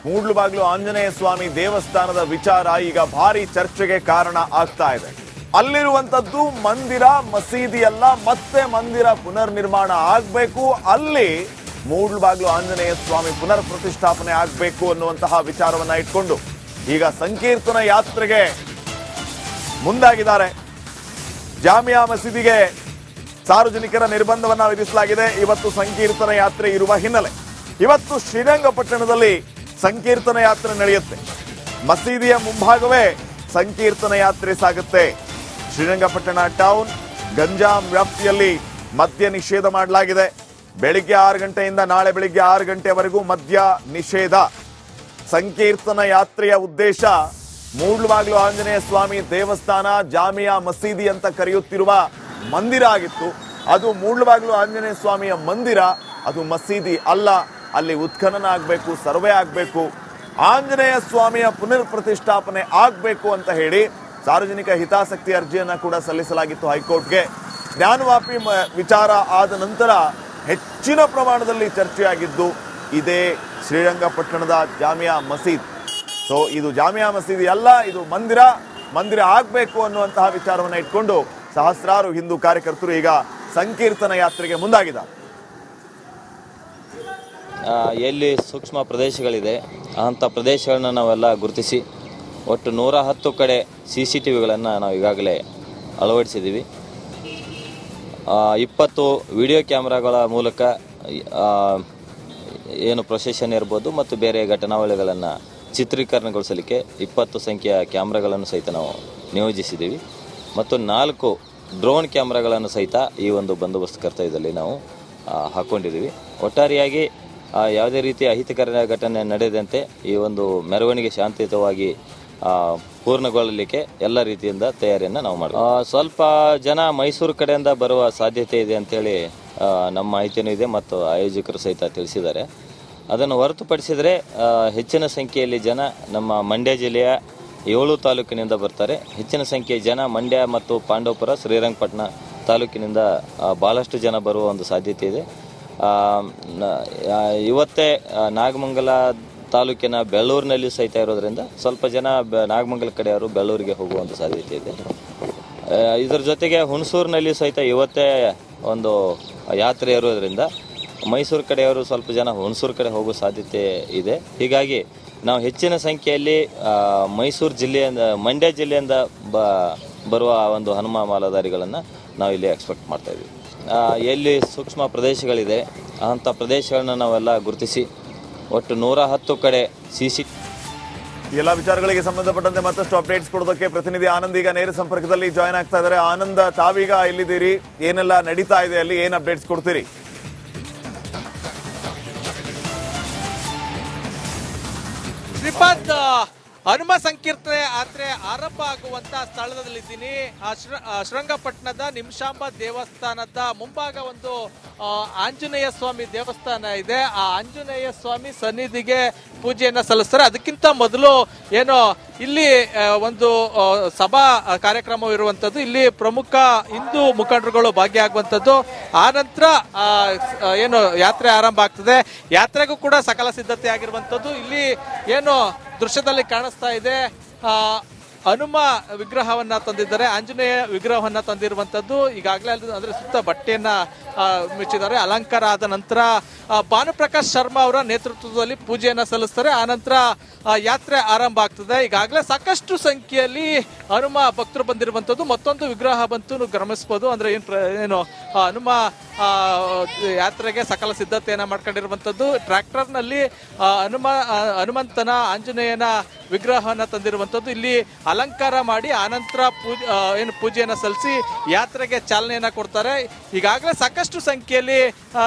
ಮೂಡ್ಲುಬಾಗ್ಲು ಆಂಜನೇಯ ಸ್ವಾಮಿ ದೇವಸ್ಥಾನದ ವಿಚಾರ ಈಗ ಭಾರಿ ಚರ್ಚೆಗೆ ಕಾರಣ ಆಗ್ತಾ ಇದೆ. ಅಲ್ಲಿರುವಂತದ್ದು ಮಂದಿರ, ಮಸೀದಿ ಅಲ್ಲ, ಮತ್ತೆ ಮಂದಿರ ಪುನರ್ ನಿರ್ಮಾಣ ಆಗ್ಬೇಕು, ಅಲ್ಲಿ ಮೂಡ್ಲುಬಾಗ್ಲು ಆಂಜನೇಯ ಸ್ವಾಮಿ ಪುನರ್ ಪ್ರತಿಷ್ಠಾಪನೆ ಆಗ್ಬೇಕು ಅನ್ನುವಂತಹ ವಿಚಾರವನ್ನ ಇಟ್ಕೊಂಡು ಈಗ ಸಂಕೀರ್ತನ ಯಾತ್ರೆಗೆ ಮುಂದಾಗಿದ್ದಾರೆ. ಜಾಮಿಯಾ ಮಸೀದಿಗೆ ಸಾರ್ವಜನಿಕರ ನಿರ್ಬಂಧವನ್ನ ವಿಧಿಸಲಾಗಿದೆ. ಇವತ್ತು ಸಂಕೀರ್ತನ ಯಾತ್ರೆ ಇರುವ ಹಿನ್ನೆಲೆ ಇವತ್ತು ಶ್ರೀರಂಗಪಟ್ಟಣದಲ್ಲಿ ಸಂಕೀರ್ತನ ಯಾತ್ರೆ ನಡೆಯುತ್ತೆ. ಮಸೀದಿಯ ಮುಂಭಾಗವೇ ಸಂಕೀರ್ತನ ಯಾತ್ರೆ ಸಾಗುತ್ತೆ. ಶ್ರೀರಂಗಪಟ್ಟಣ ಟೌನ್ ಗಂಜಾಂ ವ್ಯಾಪ್ತಿಯಲ್ಲಿ ಮದ್ಯ ನಿಷೇಧ ಮಾಡಲಾಗಿದೆ. ಬೆಳಿಗ್ಗೆ 6 ಗಂಟೆಯಿಂದ ನಾಳೆ ಬೆಳಿಗ್ಗೆ 6 ಗಂಟೆವರೆಗೂ ಮದ್ಯ ನಿಷೇಧ. ಸಂಕೀರ್ತನ ಯಾತ್ರೆಯ ಉದ್ದೇಶ ಮೂಡ್ಲುಬಾಗ್ಲು ಆಂಜನೇಯ ಸ್ವಾಮಿ ದೇವಸ್ಥಾನ ಜಾಮಿಯಾ ಮಸೀದಿ ಅಂತ ಕರೆಯುತ್ತಿರುವ ಮಂದಿರ ಆಗಿತ್ತು. ಅದು ಮೂಡ್ಲುಬಾಗ್ಲು ಆಂಜನೇಯ ಸ್ವಾಮಿಯ ಮಂದಿರ, ಅದು ಮಸೀದಿ ಅಲ್ಲ. ಅಲ್ಲಿ ಉತ್ಖನನ ಆಗಬೇಕು, ಸರ್ವೆ ಆಗಬೇಕು, ಆಂಜನೇಯ ಸ್ವಾಮಿಯ ಪುನರ್ ಪ್ರತಿಷ್ಠಾಪನೆ ಆಗಬೇಕು ಅಂತ ಹೇಳಿ ಸಾರ್ವಜನಿಕ ಹಿತಾಸಕ್ತಿ ಅರ್ಜಿಯನ್ನ ಕೂಡ ಸಲ್ಲಿಸಲಾಗಿತ್ತು ಹೈಕೋರ್ಟ್ಗೆ. ಜ್ಞಾನವಾಪಿ ವಿಚಾರ ಆದ ನಂತರ ಹೆಚ್ಚಿನ ಪ್ರಮಾಣದಲ್ಲಿ ಚರ್ಚೆಯಾಗಿದ್ದು ಇದೇ ಶ್ರೀರಂಗಪಟ್ಟಣದ ಜಾಮಿಯಾ ಮಸೀದ್. ಸೊ ಇದು ಜಾಮಿಯಾ ಮಸೀದಿ ಅಲ್ಲ, ಇದು ಮಂದಿರ ಆಗಬೇಕು ಅನ್ನುವಂತಹ ವಿಚಾರವನ್ನು ಇಟ್ಕೊಂಡು ಸಹಸ್ರಾರು ಹಿಂದೂ ಕಾರ್ಯಕರ್ತರು ಈಗ ಸಂಕೀರ್ತನ ಯಾತ್ರೆಗೆ ಮುಂದಾಗಿದ್ದಾರೆ. ಎಲ್ಲಿ ಸೂಕ್ಷ್ಮ ಪ್ರದೇಶಗಳಿದೆ ಅಂಥ ಪ್ರದೇಶಗಳನ್ನ ನಾವೆಲ್ಲ ಗುರುತಿಸಿ ಒಟ್ಟು 110 ಕಡೆ CCTVಗಳನ್ನು ನಾವು ಈಗಾಗಲೇ ಅಳವಡಿಸಿದ್ದೀವಿ. 20 ವಿಡಿಯೋ ಕ್ಯಾಮ್ರಾಗಳ ಮೂಲಕ ಏನು ಪ್ರೊಸೆಷನ್ ಇರ್ಬೋದು ಮತ್ತು ಬೇರೆ ಘಟನಾವಳಿಗಳನ್ನು ಚಿತ್ರೀಕರಣಗೊಳಿಸಲಿಕ್ಕೆ 20 ಸಂಖ್ಯೆಯ ಕ್ಯಾಮ್ರಾಗಳನ್ನು ಸಹಿತ ನಾವು ನಿಯೋಜಿಸಿದ್ದೀವಿ ಮತ್ತು 4 ಡ್ರೋನ್ ಕ್ಯಾಮ್ರಾಗಳನ್ನು ಸಹಿತ ಈ ಒಂದು ಬಂದೋಬಸ್ತ್ ಕರ್ತವ್ಯದಲ್ಲಿ ನಾವು ಹಾಕ್ಕೊಂಡಿದ್ದೀವಿ. ಒಟ್ಟಾರೆಯಾಗಿ ಯಾವುದೇ ರೀತಿಯ ಅಹಿತಕರ ಘಟನೆ ನಡೆದಂತೆ ಈ ಒಂದು ಮೆರವಣಿಗೆ ಶಾಂತಿಯುತವಾಗಿ ಪೂರ್ಣಗೊಳ್ಳಲಿಕ್ಕೆ ಎಲ್ಲ ರೀತಿಯಿಂದ ತಯಾರಿಯನ್ನು ನಾವು ಮಾಡ್ತೀವಿ. ಸ್ವಲ್ಪ ಜನ ಮೈಸೂರು ಕಡೆಯಿಂದ ಬರುವ ಸಾಧ್ಯತೆ ಇದೆ ಅಂತೇಳಿ ನಮ್ಮ ಮಾಹಿತಿಯೂ ಇದೆ ಮತ್ತು ಆಯೋಜಕರು ಸಹಿತ ತಿಳಿಸಿದ್ದಾರೆ. ಅದನ್ನು ಹೊರತುಪಡಿಸಿದರೆ ಹೆಚ್ಚಿನ ಸಂಖ್ಯೆಯಲ್ಲಿ ಜನ ನಮ್ಮ ಮಂಡ್ಯ ಜಿಲ್ಲೆಯ 7 ತಾಲೂಕಿನಿಂದ ಬರ್ತಾರೆ. ಹೆಚ್ಚಿನ ಸಂಖ್ಯೆಯ ಜನ ಮಂಡ್ಯ ಮತ್ತು ಪಾಂಡವಪುರ, ಶ್ರೀರಂಗಪಟ್ಟಣ ತಾಲೂಕಿನಿಂದ ಭಾಳಷ್ಟು ಜನ ಬರುವ ಒಂದು ಸಾಧ್ಯತೆ ಇದೆ. ಇವತ್ತೇ ನಾಗಮಂಗಲ ತಾಲೂಕಿನ ಬೆಳ್ಳೂರಿನಲ್ಲಿ ಸಹಿತ ಇರೋದ್ರಿಂದ ಸ್ವಲ್ಪ ಜನ ನಾಗಮಂಗಲ ಕಡೆಯವರು ಬೆಳ್ಳೂರಿಗೆ ಹೋಗುವಂಥ ಸಾಧ್ಯತೆ ಇದೆ. ಇದರ ಜೊತೆಗೆ ಹುಣಸೂರಿನಲ್ಲಿ ಸಹಿತ ಇವತ್ತೇ ಒಂದು ಯಾತ್ರೆ ಇರೋದ್ರಿಂದ ಮೈಸೂರು ಕಡೆಯವರು ಸ್ವಲ್ಪ ಜನ ಹುಣಸೂರು ಕಡೆ ಹೋಗೋ ಸಾಧ್ಯತೆ ಇದೆ. ಹೀಗಾಗಿ ನಾವು ಹೆಚ್ಚಿನ ಸಂಖ್ಯೆಯಲ್ಲಿ ಮೈಸೂರು ಜಿಲ್ಲೆಯಿಂದ, ಮಂಡ್ಯ ಜಿಲ್ಲೆಯಿಂದ ಬರುವ ಒಂದು ಹನುಮ ಮಾಲಾಧಾರಿಗಳನ್ನು ನಾವು ಇಲ್ಲಿ ಎಕ್ಸ್ಪೆಕ್ಟ್ ಮಾಡ್ತಾ ಇದ್ದೀವಿ. ಎಲ್ಲಿ ಸೂಕ್ಷ್ಮ ಪ್ರದೇಶಗಳಿದೆ ಅಂಥ ಪ್ರದೇಶಗಳನ್ನ ನಾವೆಲ್ಲ ಗುರುತಿಸಿ ಒಟ್ಟು 110 ಕಡೆ ಎಲ್ಲ ವಿಚಾರಗಳಿಗೆ ಸಂಬಂಧಪಟ್ಟಂತೆ ಮತ್ತಷ್ಟು ಅಪ್ಡೇಟ್ಸ್ ಕೊಡೋದಕ್ಕೆ ಪ್ರತಿನಿಧಿ ಆನಂದ್ ಈಗ ನೇರ ಸಂಪರ್ಕದಲ್ಲಿ ಜಾಯ್ನ್ ಆಗ್ತಾ ಇದ್ದಾರೆ. ಆನಂದ್, ತಾವೀಗ ಎಲ್ಲಿದ್ದೀರಿ? ಏನೆಲ್ಲ ನಡೀತಾ ಇದೆ ಅಲ್ಲಿ? ಏನ್ ಅಪ್ಡೇಟ್ಸ್ ಕೊಡ್ತೀರಿ? ಶ್ರೀಪಾದ್, ಹನುಮ ಸಂಕೀರ್ತನೆ ಯಾತ್ರೆ ಆರಂಭ ಆಗುವಂತ ಸ್ಥಳದಲ್ಲಿದ್ದೀನಿ. ಶ್ರೀರಂಗಪಟ್ಟಣದ ನಿಮಿಷಾಂಬ ದೇವಸ್ಥಾನದ ಮುಂಭಾಗ ಒಂದು ಆಂಜನೇಯ ಸ್ವಾಮಿ ದೇವಸ್ಥಾನ ಇದೆ. ಆ ಆಂಜನೇಯ ಸ್ವಾಮಿ ಸನ್ನಿಧಿಗೆ ಪೂಜೆಯನ್ನ ಸಲ್ಲಿಸ್ತಾರೆ. ಅದಕ್ಕಿಂತ ಮೊದಲು ಏನು ಇಲ್ಲಿ ಒಂದು ಸಭಾ ಕಾರ್ಯಕ್ರಮ ಇರುವಂತದ್ದು, ಇಲ್ಲಿ ಪ್ರಮುಖ ಹಿಂದೂ ಮುಖಂಡರುಗಳು ಭಾಗಿಯಾಗುವಂತದ್ದು. ಆ ನಂತರ ಏನು ಯಾತ್ರೆ ಆರಂಭ ಆಗ್ತದೆ. ಯಾತ್ರೆಗೂ ಕೂಡ ಸಕಲ ಸಿದ್ಧತೆ ಆಗಿರುವಂತದ್ದು. ಇಲ್ಲಿ ಏನು ದೃಶ್ಯದಲ್ಲಿ ಕಾಣಿಸ್ತಾ ಇದೆ, ಹನುಮ ವಿಗ್ರಹವನ್ನ ತಂದಿದ್ದಾರೆ, ಆಂಜನೇಯ ವಿಗ್ರಹವನ್ನ ತಂದಿರುವಂತದ್ದು. ಈಗಾಗಲೇ ಅಂದ್ರೆ ಸುತ್ತ ಬಟ್ಟೆಯನ್ನ ಮುಚ್ಚಿದ್ದಾರೆ. ಅಲಂಕಾರ ಆದ ನಂತರ ಭಾನುಪ್ರಕಾಶ್ ಶರ್ಮಾ ಅವರ ನೇತೃತ್ವದಲ್ಲಿ ಪೂಜೆಯನ್ನ ಸಲ್ಲಿಸ್ತಾರೆ. ಆನಂತರ ಯಾತ್ರೆ ಆರಂಭ ಆಗ್ತದೆ. ಈಗಾಗಲೇ ಸಾಕಷ್ಟು ಸಂಖ್ಯೆಯಲ್ಲಿ ಹನುಮ ಭಕ್ತರು ಬಂದಿರುವಂತದ್ದು. ಮತ್ತೊಂದು ವಿಗ್ರಹ ಬಂತು ಗಮನಿಸಬಹುದು. ಅಂದ್ರೆ ಏನು ಹನುಮ ಯಾತ್ರೆಗೆ ಸಕಲ ಸಿದ್ಧತೆಯನ್ನ ಮಾಡ್ಕೊಂಡಿರುವಂತದ್ದು. ಟ್ರ್ಯಾಕ್ಟರ್ ನಲ್ಲಿ ಹನುಮಂತನ ಆಂಜನೇಯನ ವಿಗ್ರಹವನ್ನ ತಂದಿರುವಂತದ್ದು. ಇಲ್ಲಿ ಅಲಂಕಾರ ಮಾಡಿ ಆನಂತರ ಪೂಜೆಯನ್ನ ಸಲ್ಲಿಸಿ ಯಾತ್ರೆಗೆ ಚಾಲನೆಯನ್ನ ಕೊಡ್ತಾರೆ. ಈಗಾಗಲೇ ಸಾಕಷ್ಟು ಸಂಖ್ಯೆಯಲ್ಲಿ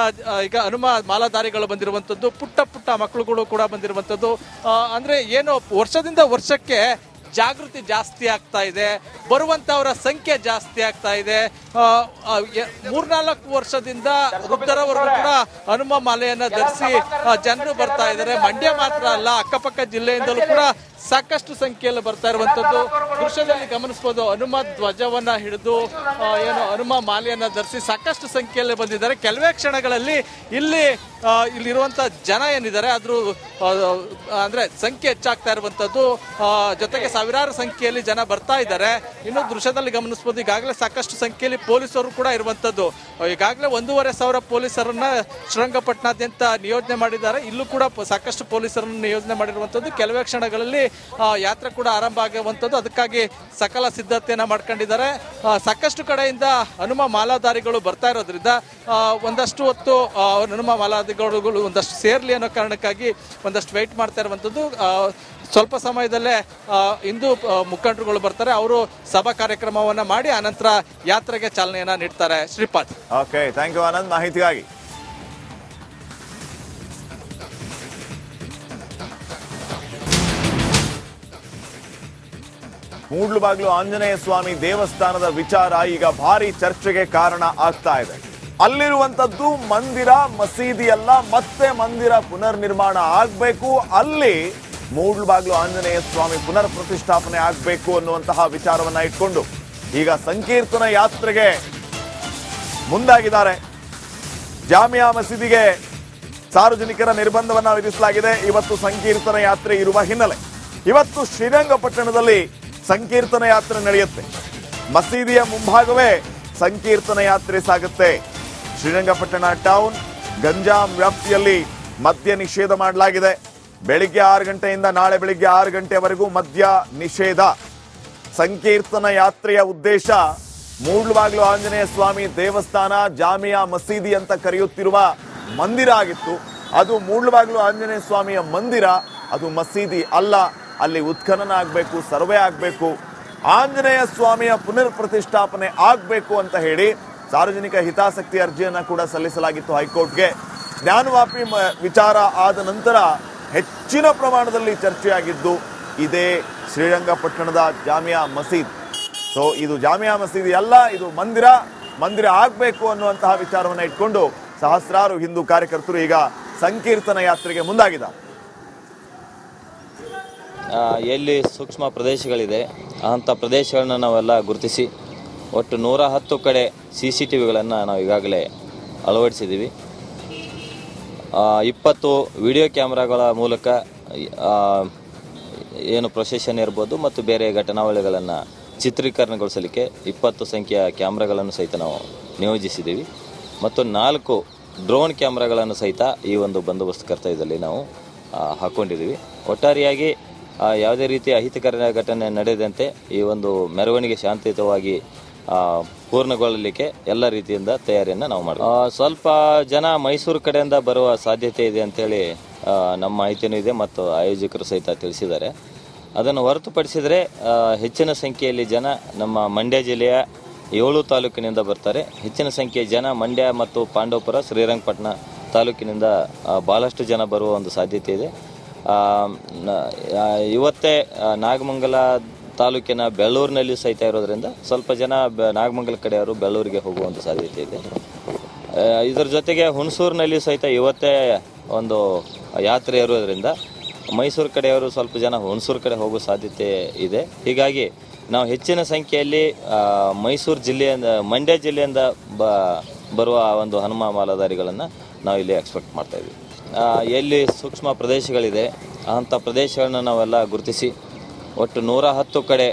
ಈಗ ಹನುಮ ಮಾಲಾಧಾರಿಗಳು ಬಂದಿರುವಂತದ್ದು. ಪುಟ್ಟ ಮಕ್ಕಳುಗಳು ಕೂಡ ಬಂದಿರುವಂತದ್ದು. ಅಂದ್ರೆ ಏನು ವರ್ಷದಿಂದ ವರ್ಷಕ್ಕೆ ಜಾಗೃತಿ ಜಾಸ್ತಿ ಆಗ್ತಾ ಇದೆ, ಬರುವಂತವರ ಸಂಖ್ಯೆ ಜಾಸ್ತಿ ಆಗ್ತಾ ಇದೆ. 3-4 ವರ್ಷದಿಂದ ವೃದ್ಧರವರೆಗೂ ಕೂಡ ಹನುಮ ಮಾಲೆಯನ್ನ ಧರಿಸಿ ಜನರು ಬರ್ತಾ ಇದ್ದಾರೆ. ಮಂಡ್ಯ ಮಾತ್ರ ಅಲ್ಲ, ಅಕ್ಕಪಕ್ಕ ಜಿಲ್ಲೆಯಿಂದಲೂ ಕೂಡ ಸಾಕಷ್ಟು ಸಂಖ್ಯೆಯಲ್ಲಿ ಬರ್ತಾ ಇರುವಂತದ್ದು ದೃಶ್ಯದಲ್ಲಿ ಗಮನಿಸಬಹುದು. ಹನುಮ ಧ್ವಜವನ್ನ ಹಿಡಿದು ಹನುಮ ಮಾಲೆಯನ್ನ ಧರಿಸಿ ಸಾಕಷ್ಟು ಸಂಖ್ಯೆಯಲ್ಲಿ ಬಂದಿದ್ದಾರೆ. ಕೆಲವೇ ಕ್ಷಣಗಳಲ್ಲಿ ಇಲ್ಲಿರುವಂತ ಜನ ಏನಿದ್ದಾರೆ ಅದ್ರ ಅಂದ್ರೆ ಸಂಖ್ಯೆ ಹೆಚ್ಚಾಗ್ತಾ ಇರುವಂತದ್ದು, ಜೊತೆಗೆ ಸಾವಿರಾರು ಸಂಖ್ಯೆಯಲ್ಲಿ ಜನ ಬರ್ತಾ ಇದ್ದಾರೆ. ಇನ್ನು ದೃಶ್ಯದಲ್ಲಿ ಗಮನಿಸಬಹುದು, ಈಗಾಗಲೇ ಸಾಕಷ್ಟು ಸಂಖ್ಯೆಯಲ್ಲಿ ಪೊಲೀಸರು ಕೂಡ ಇರುವಂತದ್ದು. ಈಗಾಗಲೇ 1,500 ಪೊಲೀಸರನ್ನ ಶ್ರೀರಂಗಪಟ್ಟಣಾದ್ಯಂತ ನಿಯೋಜನೆ ಮಾಡಿದ್ದಾರೆ. ಇಲ್ಲೂ ಕೂಡ ಸಾಕಷ್ಟು ಪೊಲೀಸರನ್ನು ನಿಯೋಜನೆ ಮಾಡಿರುವಂತದ್ದು. ಕೆಲವೇ ಕ್ಷಣಗಳಲ್ಲಿ ಯಾತ್ರೆ ಕೂಡ ಆರಂಭ ಆಗುವಂತದ್ದು. ಅದಕ್ಕಾಗಿ ಸಕಲ ಸಿದ್ಧತೆಯನ್ನ ಮಾಡ್ಕೊಂಡಿದ್ದಾರೆ. ಸಾಕಷ್ಟು ಕಡೆಯಿಂದ ಹನುಮ ಮಾಲಾಧಾರಿಗಳು ಬರ್ತಾ ಇರೋದ್ರಿಂದ ಒಂದಷ್ಟು ಹೊತ್ತು ಹನುಮ ಮಾಲಾಧಾರಿಗಳು ಒಂದಷ್ಟು ಸೇರ್ಲಿ ಅನ್ನೋ ಕಾರಣಕ್ಕಾಗಿ ಒಂದಷ್ಟು ವೆಯ್ಟ್ ಮಾಡ್ತಾ ಇರುವಂತದ್ದು. ಸ್ವಲ್ಪ ಸಮಯದಲ್ಲೇ ಹಿಂದೂ ಮುಖಂಡರುಗಳು ಬರ್ತಾರೆ. ಅವರು ಸಭಾ ಕಾರ್ಯಕ್ರಮವನ್ನ ಮಾಡಿ ಆನಂತರ ಯಾತ್ರೆಗೆ ಚಾಲನೆಯನ್ನ ನೀಡ್ತಾರೆ. Shripad. Okay, thank you Anand ಮಾಹಿತಿಗಾಗಿ. ಮೂಡ್ಲುಬಾಗ್ಲು ಆಂಜನೇಯ ಸ್ವಾಮಿ ದೇವಸ್ಥಾನದ ವಿಚಾರ ಈಗ ಭಾರಿ ಚರ್ಚೆಗೆ ಕಾರಣ ಆಗ್ತಾ ಇದೆ. ಅಲ್ಲಿರುವಂತದ್ದು ಮಂದಿರ, ಮಸೀದಿ ಅಲ್ಲ, ಮತ್ತೆ ಮಂದಿರ ಪುನರ್ ನಿರ್ಮಾಣ ಆಗ್ಬೇಕು, ಅಲ್ಲಿ ಮೂಡ್ಲುಬಾಗ್ಲು ಆಂಜನೇಯ ಸ್ವಾಮಿ ಪುನರ್ ಪ್ರತಿಷ್ಠಾಪನೆ ಆಗ್ಬೇಕು ಅನ್ನುವಂತಹ ವಿಚಾರವನ್ನ ಇಟ್ಕೊಂಡು ಈಗ ಸಂಕೀರ್ತನ ಯಾತ್ರೆಗೆ ಮುಂದಾಗಿದ್ದಾರೆ. ಜಾಮಿಯಾ ಮಸೀದಿಗೆ ಸಾರ್ವಜನಿಕರ ನಿರ್ಬಂಧವನ್ನ ವಿಧಿಸಲಾಗಿದೆ. ಇವತ್ತು ಸಂಕೀರ್ತನ ಯಾತ್ರೆ ಇರುವ ಹಿನ್ನೆಲೆ ಇವತ್ತು ಶ್ರೀರಂಗಪಟ್ಟಣದಲ್ಲಿ ಸಂಕೀರ್ತನ ಯಾತ್ರೆ ನಡೆಯುತ್ತೆ. ಮಸೀದಿಯ ಮುಂಭಾಗವೇ ಸಂಕೀರ್ತನ ಯಾತ್ರೆ ಸಾಗುತ್ತೆ. ಶ್ರೀರಂಗಪಟ್ಟಣ ಟೌನ್ ಗಂಜಾಂ ವ್ಯಾಪ್ತಿಯಲ್ಲಿ ಮದ್ಯ ನಿಷೇಧ ಮಾಡಲಾಗಿದೆ. ಬೆಳಿಗ್ಗೆ 6 ಗಂಟೆಯಿಂದ ನಾಳೆ ಬೆಳಿಗ್ಗೆ 6 ಗಂಟೆವರೆಗೂ ಮದ್ಯ ನಿಷೇಧ. ಸಂಕೀರ್ತನ ಯಾತ್ರೆಯ ಉದ್ದೇಶ ಮೂಡ್ಲುಬಾಗ್ಲು ಆಂಜನೇಯ ಸ್ವಾಮಿ ದೇವಸ್ಥಾನ ಜಾಮಿಯಾ ಮಸೀದಿ ಅಂತ ಕರೆಯುತ್ತಿರುವ ಮಂದಿರ ಆಗಿತ್ತು. ಅದು ಮೂಡ್ಲುಬಾಗ್ಲು ಆಂಜನೇಯ ಸ್ವಾಮಿಯ ಮಂದಿರ, ಅದು ಮಸೀದಿ ಅಲ್ಲ. ಅಲ್ಲಿ ಉತ್ಖನನ ಆಗಬೇಕು, ಸರ್ವೆ ಆಗಬೇಕು, ಆಂಜನೇಯ ಸ್ವಾಮಿಯ ಪುನರ್ ಪ್ರತಿಷ್ಠಾಪನೆ ಆಗಬೇಕು ಅಂತ ಹೇಳಿ ಸಾರ್ವಜನಿಕ ಹಿತಾಸಕ್ತಿ ಅರ್ಜಿಯನ್ನ ಕೂಡ ಸಲ್ಲಿಸಲಾಗಿತ್ತು ಹೈಕೋರ್ಟ್ಗೆ. ಜ್ಞಾನವಾಪಿ ವಿಚಾರ ಆದ ನಂತರ ಹೆಚ್ಚಿನ ಪ್ರಮಾಣದಲ್ಲಿ ಚರ್ಚೆಯಾಗಿದ್ದು ಇದೇ ಶ್ರೀರಂಗಪಟ್ಟಣದ ಜಾಮಿಯಾ ಮಸೀದ್. ಸೊ ಇದು ಜಾಮಿಯಾ ಮಸೀದಿ ಅಲ್ಲ, ಇದು ಮಂದಿರ ಆಗಬೇಕು ಅನ್ನುವಂತಹ ವಿಚಾರವನ್ನು ಇಟ್ಕೊಂಡು ಸಹಸ್ರಾರು ಹಿಂದೂ ಕಾರ್ಯಕರ್ತರು ಈಗ ಸಂಕೀರ್ತನ ಯಾತ್ರೆಗೆ ಮುಂದಾಗಿದ್ದಾರೆ. ಎಲ್ಲಿ ಸೂಕ್ಷ್ಮ ಪ್ರದೇಶಗಳಿದೆ ಅಂಥ ಪ್ರದೇಶಗಳನ್ನ ನಾವೆಲ್ಲ ಗುರುತಿಸಿ ಒಟ್ಟು 110 ಕಡೆ CCTVಗಳನ್ನು ನಾವು ಈಗಾಗಲೇ ಅಳವಡಿಸಿದ್ದೀವಿ. 20 ವಿಡಿಯೋ ಕ್ಯಾಮ್ರಾಗಳ ಮೂಲಕ ಏನು ಪ್ರೊಸೆಷನ್ ಇರ್ಬೋದು ಮತ್ತು ಬೇರೆ ಘಟನಾವಳಿಗಳನ್ನು ಚಿತ್ರೀಕರಣಗೊಳಿಸಲಿಕ್ಕೆ 20 ಸಂಖ್ಯೆಯ ಕ್ಯಾಮ್ರಾಗಳನ್ನು ಸಹಿತ ನಾವು ನಿಯೋಜಿಸಿದ್ದೀವಿ. ಮತ್ತು 4 ಡ್ರೋನ್ ಕ್ಯಾಮ್ರಾಗಳನ್ನು ಸಹಿತ ಈ ಒಂದು ಬಂದೋಬಸ್ತ್ ಕರ್ತವ್ಯದಲ್ಲಿ ನಾವು ಹಾಕ್ಕೊಂಡಿದ್ದೀವಿ. ಒಟ್ಟಾರೆಯಾಗಿ ಯಾವುದೇ ರೀತಿಯ ಅಹಿತಕರ ಘಟನೆ ನಡೆದಂತೆ ಈ ಒಂದು ಮೆರವಣಿಗೆ ಶಾಂತಿಯುತವಾಗಿ ಪೂರ್ಣಗೊಳ್ಳಲಿಕ್ಕೆ ಎಲ್ಲ ರೀತಿಯಿಂದ ತಯಾರಿಯನ್ನು ನಾವು ಮಾಡ್ತೀವಿ. ಸ್ವಲ್ಪ ಜನ ಮೈಸೂರು ಕಡೆಯಿಂದ ಬರುವ ಸಾಧ್ಯತೆ ಇದೆ ಅಂತೇಳಿ ನಮ್ಮ ಮಾಹಿತಿಯೂ ಇದೆ ಮತ್ತು ಆಯೋಜಕರು ಸಹಿತ ತಿಳಿಸಿದ್ದಾರೆ. ಅದನ್ನು ಹೊರತುಪಡಿಸಿದರೆ ಹೆಚ್ಚಿನ ಸಂಖ್ಯೆಯಲ್ಲಿ ಜನ ನಮ್ಮ ಮಂಡ್ಯ ಜಿಲ್ಲೆಯ 7 ತಾಲೂಕಿನಿಂದ ಬರ್ತಾರೆ. ಹೆಚ್ಚಿನ ಸಂಖ್ಯೆಯ ಜನ ಮಂಡ್ಯ ಮತ್ತು ಪಾಂಡವಪುರ, ಶ್ರೀರಂಗಪಟ್ಟಣ ತಾಲೂಕಿನಿಂದ ಭಾಳಷ್ಟು ಜನ ಬರುವ ಒಂದು ಸಾಧ್ಯತೆ ಇದೆ. ಇವತ್ತೇ ನಾಗಮಂಗಲ ತಾಲೂಕಿನ ಬೆಳ್ಳೂರಿನಲ್ಲಿ ಸಹಿತ ಇರೋದ್ರಿಂದ ಸ್ವಲ್ಪ ಜನ ನಾಗಮಂಗಲ ಕಡೆಯವರು ಬೆಳ್ಳೂರಿಗೆ ಹೋಗುವಂಥ ಸಾಧ್ಯತೆ ಇದೆ. ಇದರ ಜೊತೆಗೆ ಹುಣಸೂರಿನಲ್ಲಿ ಸಹಿತ ಇವತ್ತೇ ಒಂದು ಯಾತ್ರೆ ಇರೋದ್ರಿಂದ ಮೈಸೂರು ಕಡೆಯವರು ಸ್ವಲ್ಪ ಜನ ಹುಣಸೂರು ಕಡೆ ಹೋಗೋ ಸಾಧ್ಯತೆ ಇದೆ. ಹೀಗಾಗಿ ನಾವು ಹೆಚ್ಚಿನ ಸಂಖ್ಯೆಯಲ್ಲಿ ಮೈಸೂರು ಜಿಲ್ಲೆಯಿಂದ, ಮಂಡ್ಯ ಜಿಲ್ಲೆಯಿಂದ ಬರುವ ಒಂದು ಹನುಮ ಮಾಲಾಧಾರಿಗಳನ್ನು ನಾವು ಇಲ್ಲಿ ಎಕ್ಸ್ಪೆಕ್ಟ್ ಮಾಡ್ತಾ ಇದ್ದೀವಿ. ಎಲ್ಲಿ ಸೂಕ್ಷ್ಮ ಪ್ರದೇಶಗಳಿದೆ ಅಂಥ ಪ್ರದೇಶಗಳನ್ನ ನಾವೆಲ್ಲ ಗುರುತಿಸಿ ಒಟ್ಟು 110 ಕಡೆ